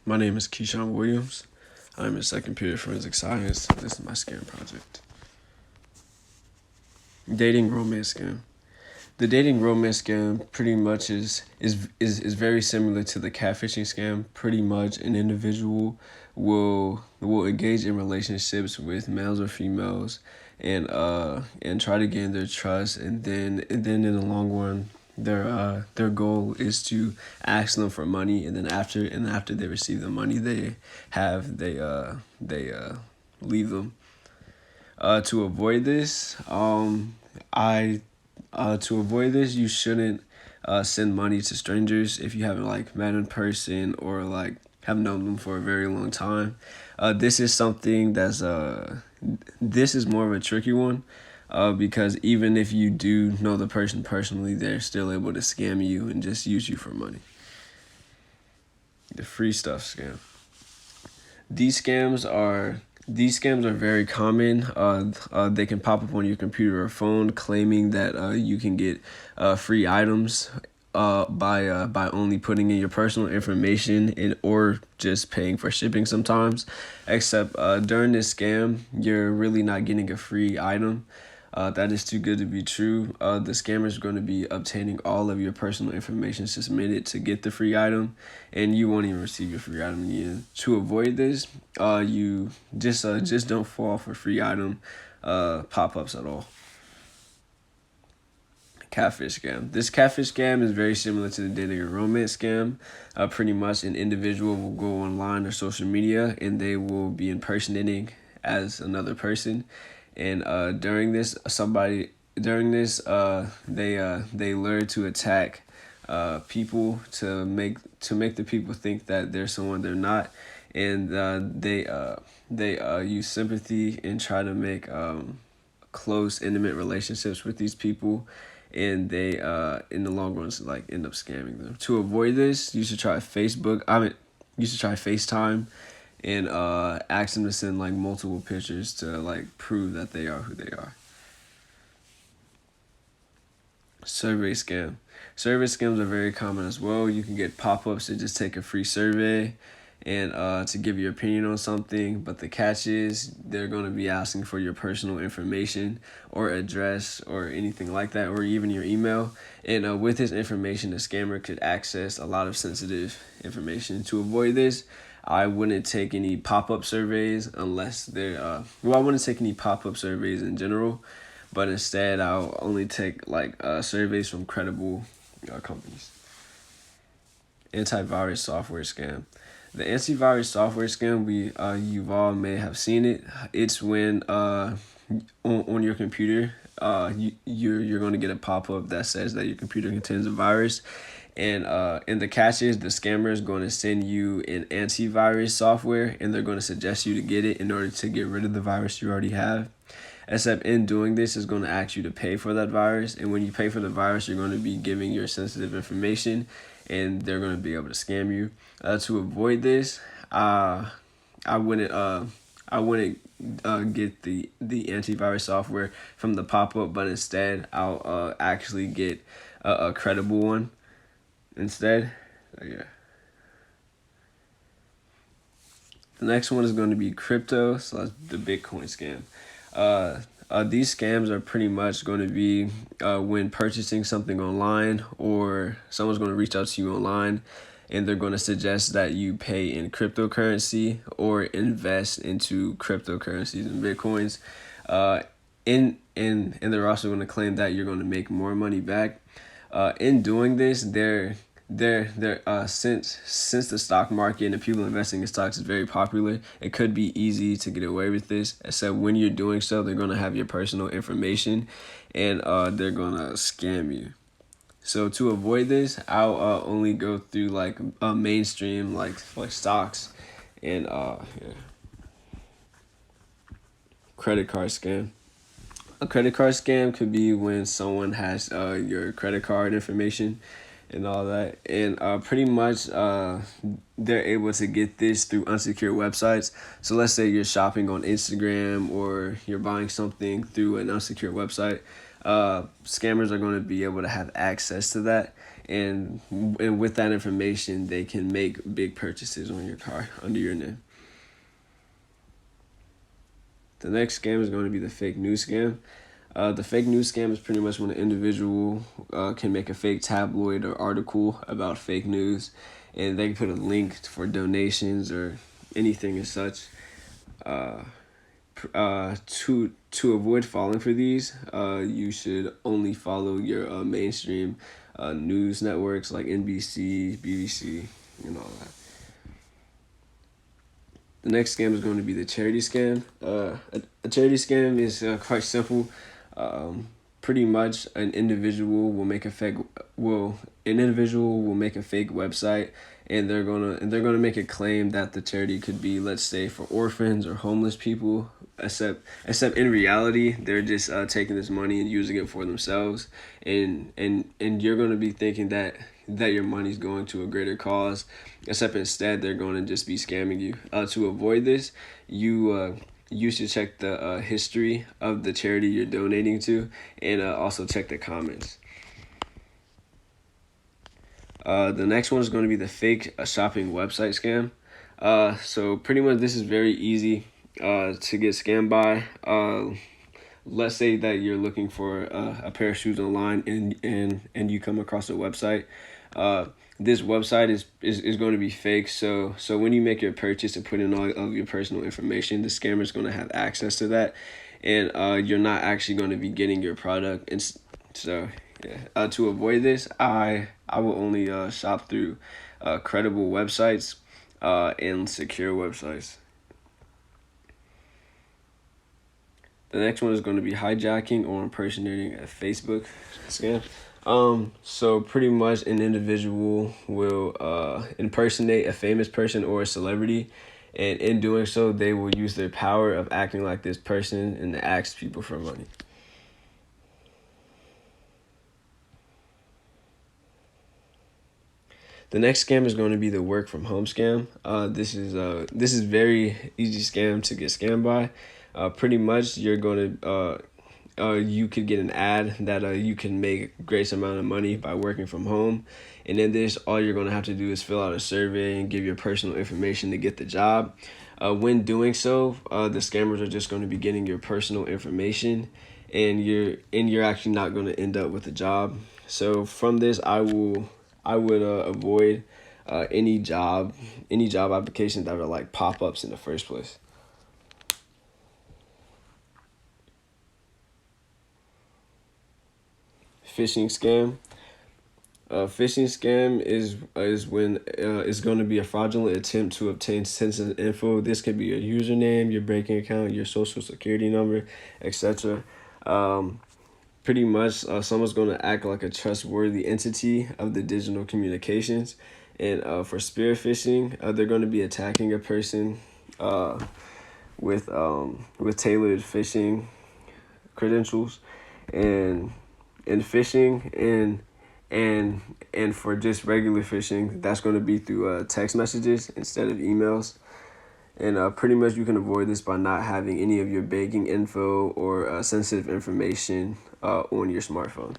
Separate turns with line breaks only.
My name is Keshawn Williams. I'm a second period forensic science. This is my scam project. Dating romance scam. The dating romance scam pretty much is very similar to the catfishing scam. Pretty much an individual will engage in relationships with males or females and try to gain their trust, and then in the long run their goal is to ask them for money, and then after they receive the money they leave them. To avoid this, I to avoid this, you shouldn't send money to strangers if you haven't like met in person or like have known them for a very long time. This is something this is more of a tricky one, because even if you do know the person personally, they're still able to scam you and just use you for money. The free stuff scam. These scams are very common. They can pop up on your computer or phone claiming that you can get free items by only putting in your personal information or just paying for shipping sometimes. Except during this scam, you're really not getting a free item. That is too good to be true. The scammer is going to be obtaining all of your personal information submitted to get the free item, and you won't even receive your free item in the end. To avoid this, you just don't fall for free item pop-ups at all. Catfish scam. This catfish scam is very similar to the dating or romance scam. Pretty much an individual will go online or social media and they will be impersonating as another person. And during this, they learn to attack people to make the people think that they're someone they're not, and they use sympathy and try to make close, intimate relationships with these people, and they in the long run like end up scamming them. To avoid this, you should try FaceTime and ask them to send like multiple pictures to like prove that they are who they are. Survey scam. Survey scams are very common as well. You can get pop-ups to just take a free survey and to give your opinion on something, but the catch is they're going to be asking for your personal information or address or anything like that, or even your email. And with this information, the scammer could access a lot of sensitive information. To avoid this, I wouldn't take any pop-up surveys unless they're I wouldn't take any pop-up surveys in general, but instead I'll only take like surveys from credible companies. Antivirus software scam. The antivirus software scam, you've all may have seen it. It's when on your computer you're going to get a pop-up that says that your computer contains a virus. And in the catch is the scammer is going to send you an antivirus software, and they're going to suggest you to get it in order to get rid of the virus you already have. Except in doing this, is going to ask you to pay for that virus, and when you pay for the virus, you're going to be giving your sensitive information, and they're going to be able to scam you. To avoid this, I wouldn't get the antivirus software from the pop-up, but instead I'll actually get a credible one instead. Yeah. The next one is going to be crypto, so that's the Bitcoin scam. These scams are pretty much going to be when purchasing something online, or someone's going to reach out to you online and they're going to suggest that you pay in cryptocurrency or invest into cryptocurrencies and Bitcoins. And they're also going to claim that you're going to make more money back. In doing this, since the stock market and people investing in stocks is very popular, it could be easy to get away with this. Except when you're doing so, they're gonna have your personal information, and they're gonna scam you. So to avoid this, I'll only go through like mainstream like stocks and yeah. Credit card scam. A credit card scam could be when someone has your credit card information and all that, and pretty much they're able to get this through unsecured websites. So let's say you're shopping on Instagram or you're buying something through an unsecured website. Scammers are going to be able to have access to that, and with that information, they can make big purchases on your car under your name. The next scam is going to be the fake news scam. The fake news scam is pretty much when an individual can make a fake tabloid or article about fake news, and they can put a link for donations or anything as such. To avoid falling for these, you should only follow your mainstream news networks like NBC, BBC, and all that. The next scam is going to be the charity scam. A charity scam is quite simple. Pretty much an individual will make a fake website, and they're gonna make a claim that the charity could be, let's say, for orphans or homeless people. Except in reality, they're just taking this money and using it for themselves, and you're gonna be thinking that your money's going to a greater cause, except instead they're going to just be scamming you. To avoid this, you should check the history of the charity you're donating to, and also check the comments. The next one is going to be the fake shopping website scam. So pretty much this is very easy to get scammed by. Let's say that you're looking for a pair of shoes online, and you come across a website. This website is going to be fake. So when you make your purchase and put in all of your personal information, the scammer is going to have access to that, and you're not actually going to be getting your product. And so yeah, to avoid this, I will only shop through credible websites and secure websites. The next one is going to be hijacking or impersonating a Facebook scam. So pretty much an individual will impersonate a famous person or a celebrity, and in doing so, they will use their power of acting like this person and ask people for money. The next scam is going to be the work from home scam. This is very easy scam to get scammed by. Pretty much you're going to you could get an ad that you can make a great amount of money by working from home. And in this, all you're going to have to do is fill out a survey and give your personal information to get the job. When doing so, the scammers are just going to be getting your personal information, and you're actually not going to end up with a job. So from this, I would avoid any job applications that are like pop-ups in the first place. Phishing scam. Phishing scam is when it's going to be a fraudulent attempt to obtain sensitive info. This could be your username, your banking account, your social security number, etc. Pretty much, someone's going to act like a trustworthy entity of the digital communications, and for spear phishing, they're going to be attacking a person with tailored phishing credentials, and phishing and for just regular phishing, that's going to be through text messages instead of emails. And pretty much you can avoid this by not having any of your banking info or sensitive information on your smartphone.